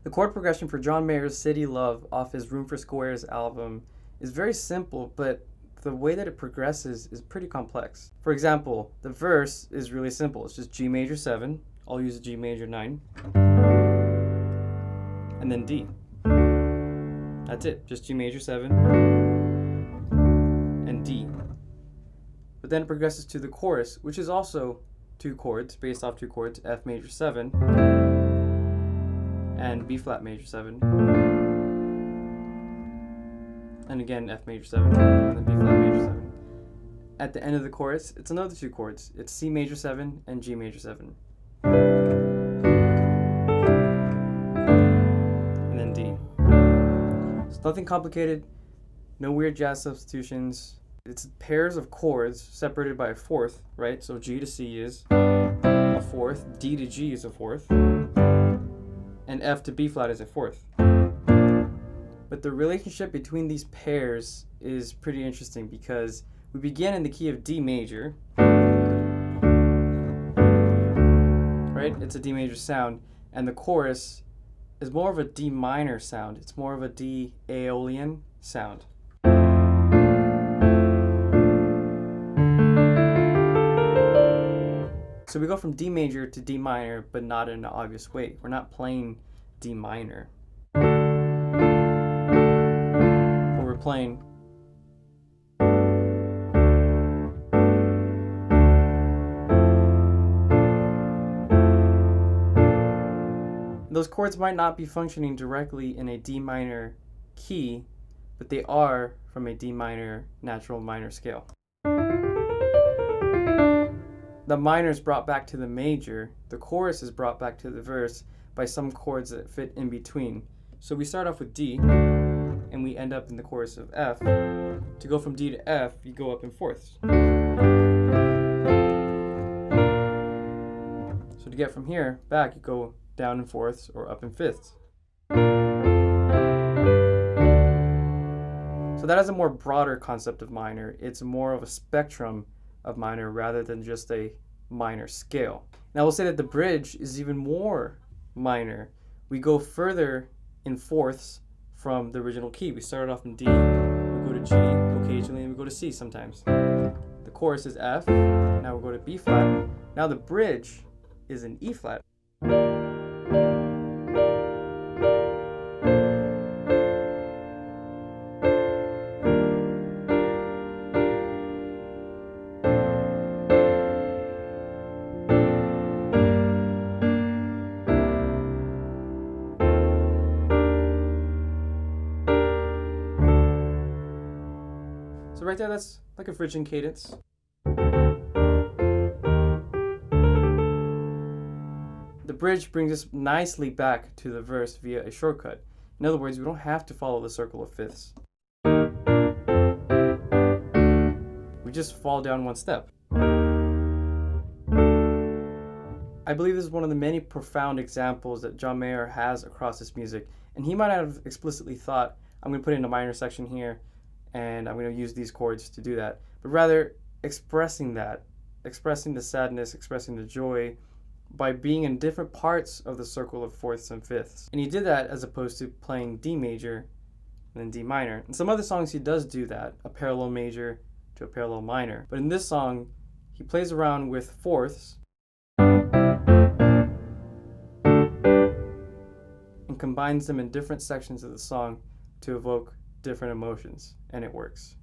The chord progression for John Mayer's City Love off his Room for Squares album is very simple, but the way that it progresses is pretty complex. For example, the verse is really simple. It's just G major 7, I'll use a G major 9, and then D. That's it, just G major 7 and D. But then it progresses to the chorus, which is also two chords, based off two chords, F major 7 and B flat major 7. And again, F major 7 and then B flat major 7. At the end of the chorus, it's another two chords. It's C major 7 and G major 7. And then D. It's nothing complicated, no weird jazz substitutions. It's pairs of chords separated by a fourth, right? So G to C is a fourth, D to G is a fourth, and F to B flat is a fourth. But the relationship between these pairs is pretty interesting because we begin in the key of D major, right? It's a D major sound, and the chorus is more of a D minor sound. It's more of a D Aeolian sound. So we go from D major to D minor, but not in an obvious way. We're not playing D minor. But we're playing those chords might not be functioning directly in a D minor key, but they are from a D minor natural minor scale. The minor is brought back to the major, the chorus is brought back to the verse by some chords that fit in between. So we start off with D, and we end up in the chorus of F. To go from D to F, you go up in fourths. So to get from here back, you go down in fourths or up in fifths. So that is a more broader concept of minor. It's more of a spectrum of minor rather than just a minor scale. Now we'll say that the bridge is even more minor. We go further in fourths from the original key. We started off in D, we go to G occasionally, and we go to C sometimes. The chorus is F, now we'll go to B flat. Now the bridge is in E flat. So right there, that's like a Phrygian cadence. The bridge brings us nicely back to the verse via a shortcut. In other words, we don't have to follow the circle of fifths. We just fall down one step. I believe this is one of the many profound examples that John Mayer has across his music, and he might not have explicitly thought, I'm going to put in a minor section here, and I'm going to use these chords to do that, but rather expressing that, expressing the sadness, expressing the joy by being in different parts of the circle of fourths and fifths. And he did that as opposed to playing D major and then D minor. In some other songs he does do that, a parallel major to a parallel minor. But in this song, he plays around with fourths and combines them in different sections of the song to evoke different emotions, and it works.